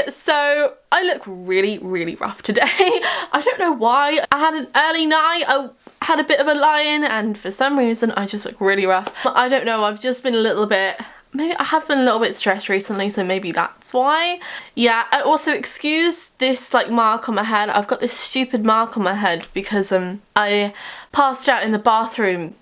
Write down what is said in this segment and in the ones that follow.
Okay, so I look really, really rough today. I don't know why. I had an early night. I had a bit of a lie-in and for some reason I just look really rough. I don't know, I've just been a little bit, maybe I have been a little bit stressed recently, so maybe that's why. Yeah, and also excuse this like mark on my head. I've got this stupid mark on my head because I passed out in the bathroom.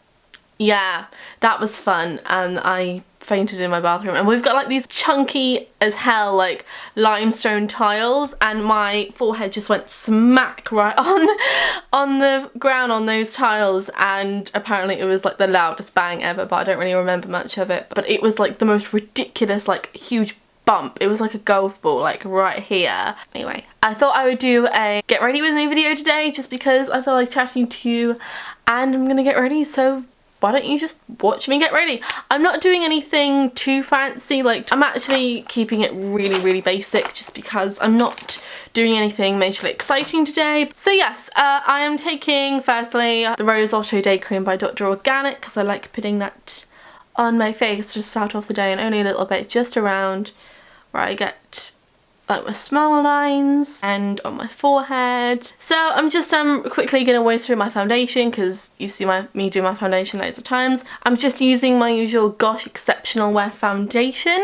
Yeah, that was fun, and I fainted in my bathroom, and we've got like these chunky as hell like limestone tiles, and my forehead just went smack right on the ground on those tiles, and apparently it was like the loudest bang ever, but I don't really remember much of it. But it was like the most ridiculous like huge bump. It was like a golf ball like right here. Anyway, I thought I would do a get ready with me video today just because I feel like chatting to you and I'm gonna get ready, so why don't you just watch me get ready? I'm not doing anything too fancy, like I'm actually keeping it really, really basic just because I'm not doing anything majorly exciting today. So yes, I am taking firstly the Rose Auto Day Cream by Dr. Organic because I like putting that on my face to start off the day, and only a little bit just around where I get like my smile lines and on my forehead. So I'm just quickly gonna whiz through my foundation because you see me do my foundation loads of times. I'm just using my usual Gosh Xceptional Wear foundation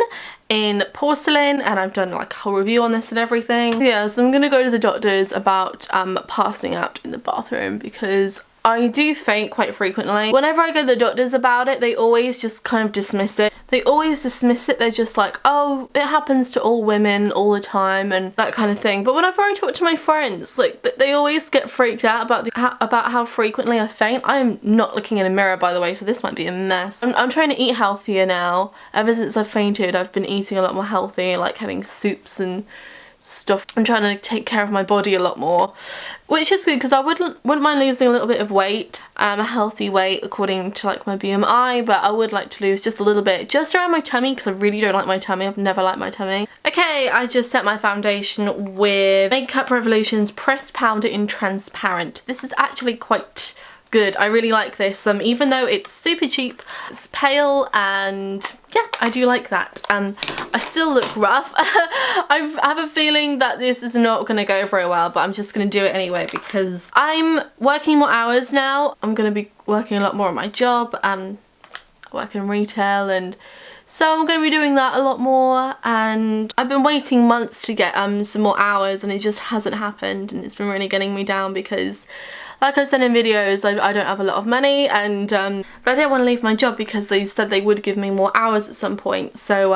in Porcelain, and I've done like a whole review on this and everything. Yeah, so I'm gonna go to the doctors about passing out in the bathroom because I do faint quite frequently. Whenever I go to the doctors about it, they always just kind of dismiss it. They always dismiss it. They're just like, oh, it happens to all women all the time and that kind of thing. But whenever I talk to my friends, like they always get freaked out about how frequently I faint. I'm not looking in a mirror, by the way, so this might be a mess. I'm trying to eat healthier now. Ever since I fainted, I've been eating a lot more healthy, like having soups and stuff. I'm trying to take care of my body a lot more, which is good because I wouldn't mind losing a little bit of weight, a healthy weight according to like my BMI, but I would like to lose just a little bit just around my tummy because I really don't like my tummy. I've never liked my tummy. Okay, I just set my foundation with Makeup Revolution's Pressed Powder in Transparent. This is actually quite good. I really like this, even though it's super cheap. It's pale, and yeah, I do like that. I still look rough. I have a feeling that this is not going to go very well, but I'm just going to do it anyway because I'm working more hours now. I'm going to be working a lot more at my job. I work in retail, and so I'm going to be doing that a lot more, and I've been waiting months to get some more hours, and it just hasn't happened, and it's been really getting me down because, like I said in videos, I don't have a lot of money, and but I didn't want to leave my job because they said they would give me more hours at some point, so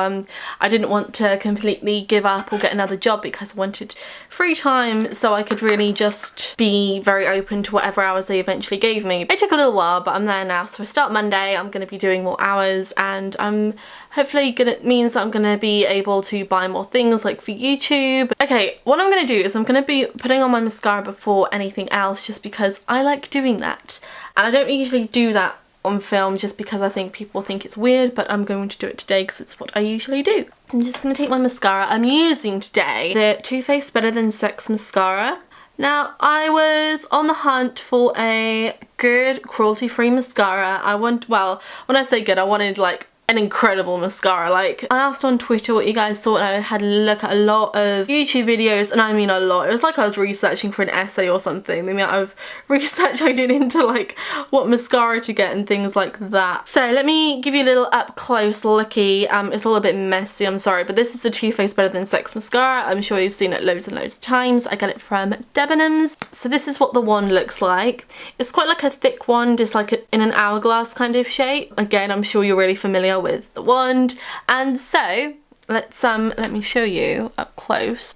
I didn't want to completely give up or get another job because I wanted free time so I could really just be very open to whatever hours they eventually gave me. It took a little while, but I'm there now, so I start Monday. I'm going to be doing more hours, and I'm hopefully means that I'm going to be able to buy more things like for YouTube. Okay, what I'm going to do is I'm going to be putting on my mascara before anything else just because I like doing that, and I don't usually do that on film just because I think people think it's weird, but I'm going to do it today because it's what I usually do. I'm just going to take my mascara. I'm using today the Too Faced Better Than Sex mascara. Now, I was on the hunt for a good cruelty-free mascara. Well, when I say good, I wanted like an incredible mascara. Like, I asked on Twitter what you guys thought, and I had a look at a lot of YouTube videos, and I mean a lot. It was like I was researching for an essay or something, the amount of research I did into like what mascara to get and things like that. So let me give you a little up close looky. It's a little bit messy, I'm sorry, but this is the Too Faced Better Than Sex mascara. I'm sure you've seen it loads and loads of times. I got it from Debenhams. So this is what the wand looks like. It's quite like a thick wand. It's like in an hourglass kind of shape. Again, I'm sure you're really familiar with the wand, and so let's let me show you up close.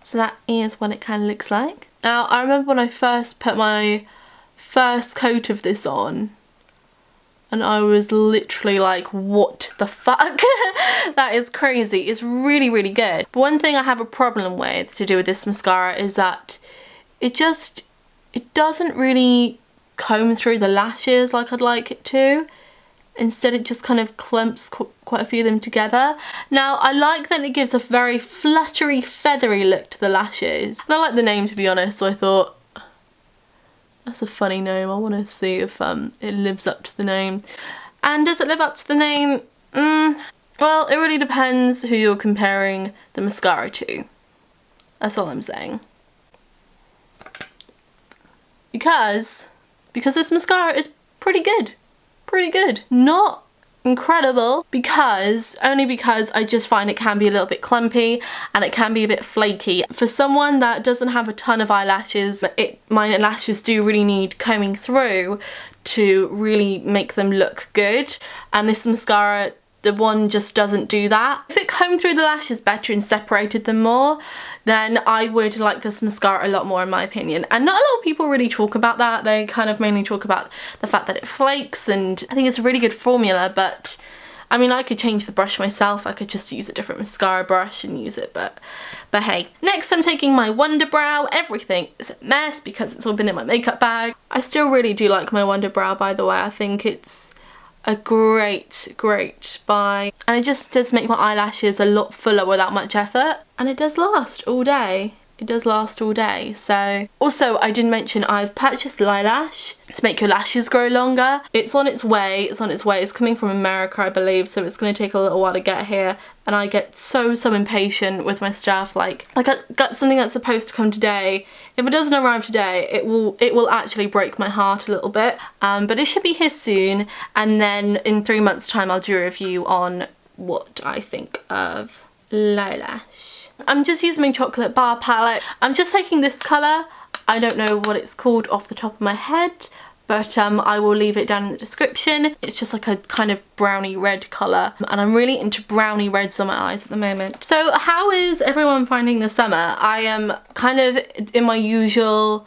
So that is what it kind of looks like. Now, I remember when I first put my first coat of this on, and I was literally like, what the fuck? That is crazy. It's really, really good. But one thing I have a problem with to do with this mascara is that it doesn't really comb through the lashes like I'd like it to. Instead, it just kind of clumps quite a few of them together. Now, I like that it gives a very fluttery, feathery look to the lashes. And I like the name, to be honest, so I thought, that's a funny name. I want to see if it lives up to the name. And does it live up to the name? Well, it really depends who you're comparing the mascara to. That's all I'm saying. Because this mascara is pretty good. Pretty good. Not incredible, only because I just find it can be a little bit clumpy and it can be a bit flaky. For someone that doesn't have a ton of eyelashes, my lashes do really need combing through to really make them look good, and this mascara, the one just doesn't do that. If it combed through the lashes better and separated them more, then I would like this mascara a lot more, in my opinion. And not a lot of people really talk about that. They kind of mainly talk about the fact that it flakes, and I think it's a really good formula, but I mean, I could change the brush myself. I could just use a different mascara brush and use it, but hey. Next, I'm taking my Wonder Brow. Everything is a mess because it's all been in my makeup bag. I still really do like my Wonder Brow, by the way. I think it's a great buy, and it just does make my eyelashes a lot fuller without much effort, and it does last all day. It does last all day. So also, I didn't mention I've purchased Lilash to make your lashes grow longer. It's on its way. It's coming from America, I believe, so it's going to take a little while to get here, and I get so impatient with my stuff. Like I got something that's supposed to come today. If it doesn't arrive today, it will actually break my heart a little bit, but it should be here soon, and then in 3 months time I'll do a review on what I think of Lilash. I'm just using my chocolate bar palette. I'm just taking this colour. I don't know what it's called off the top of my head, but I will leave it down in the description. It's just like a kind of browny red colour, and I'm really into browny reds on my eyes at the moment. So how is everyone finding the summer? I am kind of in my usual,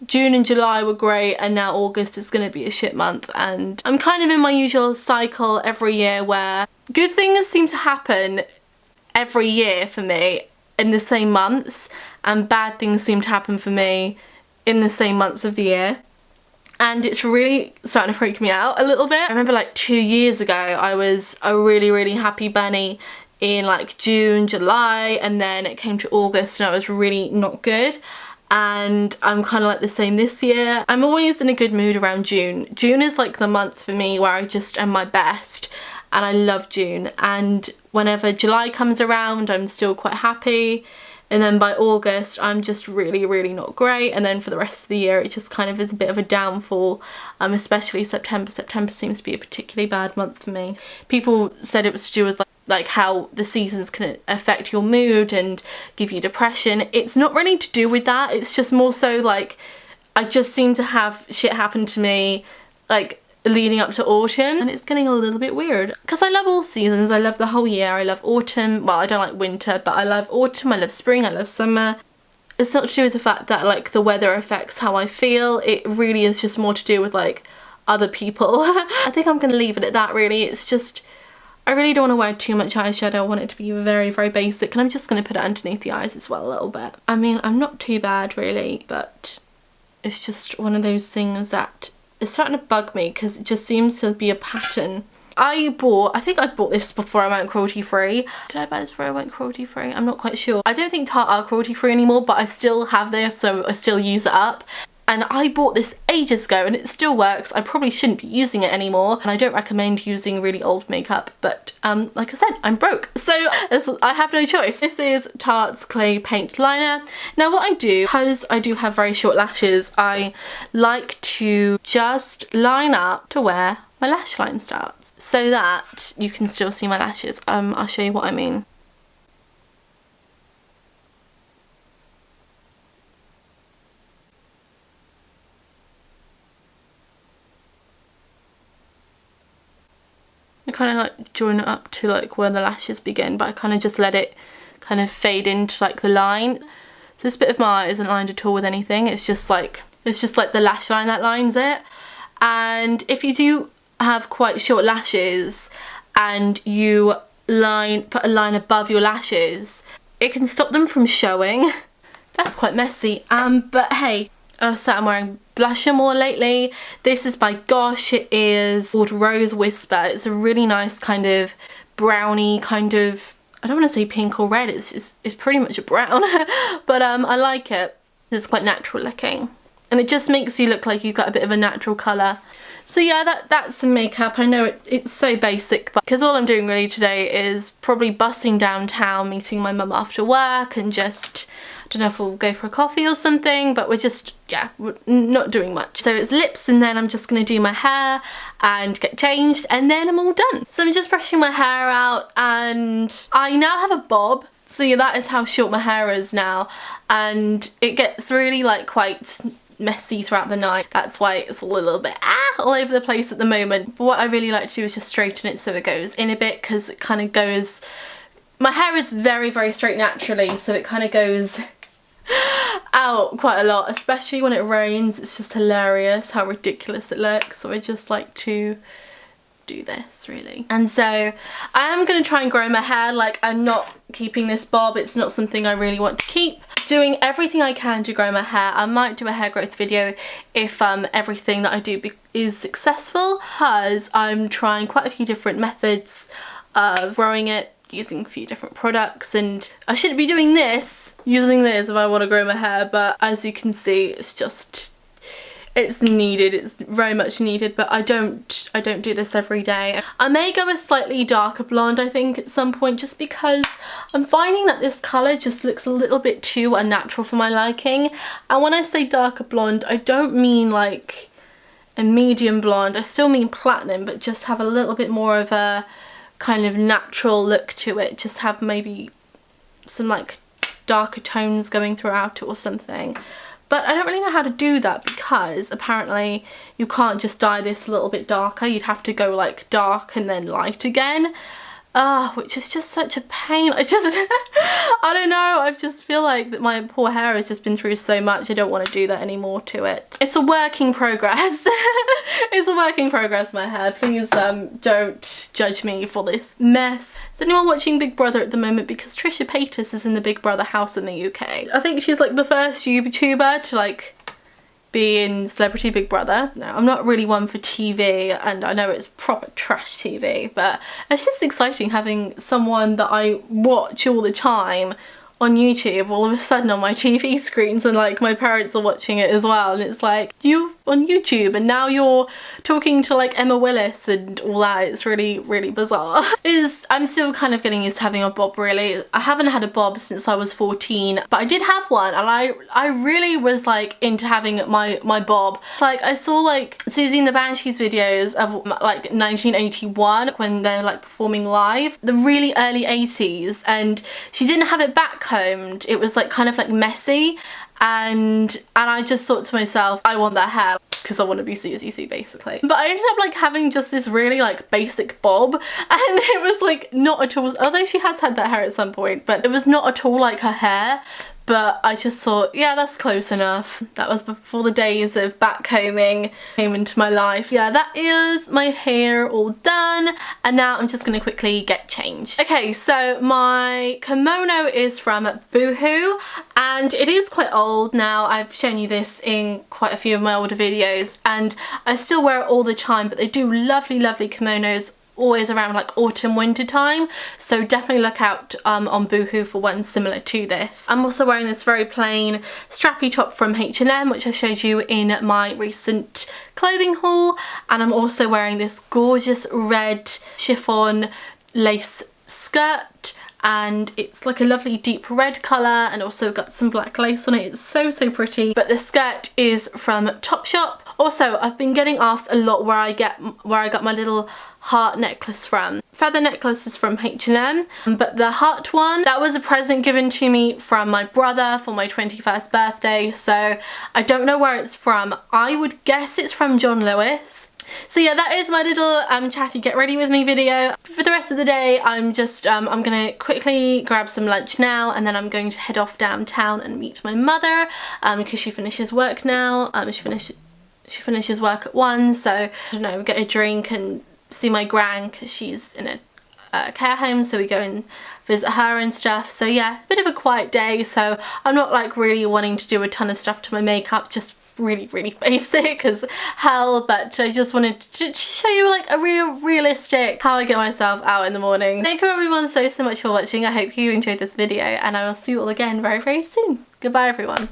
June and July were great, and now August is going to be a shit month, and I'm kind of in my usual cycle every year where good things seem to happen every year for me in the same months, and bad things seem to happen for me in the same months of the year, and it's really starting to freak me out a little bit. I remember like 2 years ago I was a really happy bunny in like June, July, and then it came to August and I was really not good, and I'm kind of like the same this year. I'm always in a good mood around June. June is like the month for me where I just am my best, and I love June, and whenever July comes around I'm still quite happy, and then by August I'm just really not great, and then for the rest of the year it just kind of is a bit of a downfall, especially September. September seems to be a particularly bad month for me. People said it was to do with like how the seasons can affect your mood and give you depression. It's not really to do with that, it's just more so like I just seem to have shit happen to me like leading up to autumn, and it's getting a little bit weird because I love all seasons. I love the whole year. I love autumn. Well, I don't like winter, but I love autumn, I love spring, I love summer. It's not to do with the fact that like the weather affects how I feel. It really is just more to do with like other people. I think I'm gonna leave it at that, really. It's just I really don't want to wear too much eyeshadow. I want it to be very basic, and I'm just going to put it underneath the eyes as well a little bit. I mean, I'm not too bad really, but it's just one of those things that it's starting to bug me because it just seems to be a pattern. I think I bought this before I went cruelty free. Did I buy this before I went cruelty free? I'm not quite sure. I don't think Tarte are cruelty free anymore, but I still have this, so I still use it up. And I bought this ages ago and it still works. I probably shouldn't be using it anymore, and I don't recommend using really old makeup, but like I said, I'm broke, so I have no choice. This is Tarte's Clay Paint Liner. Now what I do, because I do have very short lashes, I like to just line up to where my lash line starts so that you can still see my lashes. I'll show you what I mean. I kind of like join it up to like where the lashes begin, but I kind of just let it kind of fade into like the line. So this bit of my eye isn't lined at all with anything. It's just like the lash line that lines it. And if you do have quite short lashes and you put a line above your lashes, it can stop them from showing. That's quite messy, but hey. So I'm wearing blusher more lately. This is by Gosh. It is called Rose Whisper. It's a really nice kind of browny kind of, I don't want to say pink or red, it's pretty much a brown, but I like it. It's quite natural looking, and it just makes you look like you've got a bit of a natural colour. So yeah, that's some makeup. I know it's so basic, but because all I'm doing really today is probably busting downtown, meeting my mum after work, and just, I don't know if we'll go for a coffee or something, but we're just, yeah, we're not doing much. So it's lips, and then I'm just going to do my hair and get changed, and then I'm all done. So I'm just brushing my hair out, and I now have a bob. So yeah, that is how short my hair is now, and it gets really like quite messy throughout the night. That's why it's a little bit all over the place at the moment. But what I really like to do is just straighten it so it goes in a bit, because it kind of goes, my hair is very, very straight naturally, so it kind of goes out quite a lot, especially when it rains. It's just hilarious how ridiculous it looks. So I just like to do this really. And so I am going to try and grow my hair. Like, I'm not keeping this bob. It's not something I really want to keep. Doing everything I can to grow my hair. I might do a hair growth video if everything that I do is successful, because I'm trying quite a few different methods of growing it, using a few different products, and I shouldn't be doing this, using this if I want to grow my hair, but as you can see, it's just, it's needed, it's very much needed, but I don't do this every day. I may go a slightly darker blonde, I think, at some point, just because I'm finding that this colour just looks a little bit too unnatural for my liking. And when I say darker blonde, I don't mean like a medium blonde, I still mean platinum, but just have a little bit more of a kind of natural look to it. Just have maybe some like darker tones going throughout it or something. But I don't really know how to do that, because apparently you can't just dye this a little bit darker. You'd have to go like dark and then light again. Which is just such a pain. I don't know, I just feel like that my poor hair has just been through so much. I don't want to do that anymore to it. It's a work in progress. It's a work in progress, my hair. Please don't judge me for this mess. Is anyone watching Big Brother at the moment? Because Trisha Paytas is in the Big Brother house in the UK. I think she's like the first YouTuber to like be in Celebrity Big Brother. No, I'm not really one for TV, and I know it's proper trash TV, but it's just exciting having someone that I watch all the time on YouTube all of a sudden on my TV screens, and like my parents are watching it as well, and it's like, you on YouTube and now you're talking to like Emma Willis and all that. It's really, really bizarre. I'm still kind of getting used to having a bob really. I haven't had a bob since I was 14, but I did have one, and I really was like into having my bob. Like, I saw like Susie and the Banshees videos of like 1981 when they're like performing live, the really early 80s, and she didn't have it backcombed. It was like kind of like messy, and I just thought to myself, I want that hair because I want to be Susie Sue basically. But I ended up like having just this really like basic bob, and it was like not at all, although she has had that hair at some point, but it was not at all like her hair. But I just thought, yeah, that's close enough. That was before the days of backcombing came into my life. Yeah, that is my hair all done. And now I'm just gonna quickly get changed. Okay, so my kimono is from Boohoo, and it is quite old now. I've shown you this in quite a few of my older videos, and I still wear it all the time, but they do lovely, lovely kimonos always around like autumn winter time, so definitely look out on Boohoo for one similar to this. I'm also wearing this very plain strappy top from H&M, which I showed you in my recent clothing haul, and I'm also wearing this gorgeous red chiffon lace skirt, and it's like a lovely deep red colour and also got some black lace on it. It's so, so pretty. But the skirt is from Topshop. Also, I've been getting asked a lot where I got my little heart necklace from. Feather necklace is from H&M, but the heart one, that was a present given to me from my brother for my 21st birthday, so I don't know where it's from. I would guess it's from John Lewis. So yeah, that is my little chatty get ready with me video. For the rest of the day, I'm just I'm gonna quickly grab some lunch now, and then I'm going to head off downtown and meet my mother because she finishes work now. She finishes work at 1, so I don't know, get a drink and see my gran because she's in a care home, so we go and visit her and stuff. So yeah, a bit of a quiet day, so I'm not like really wanting to do a ton of stuff to my makeup, just really, really basic as hell, but I just wanted to show you like a realistic how I get myself out in the morning. Thank you everyone so much for watching. I hope you enjoyed this video, and I will see you all again very, very soon. Goodbye everyone.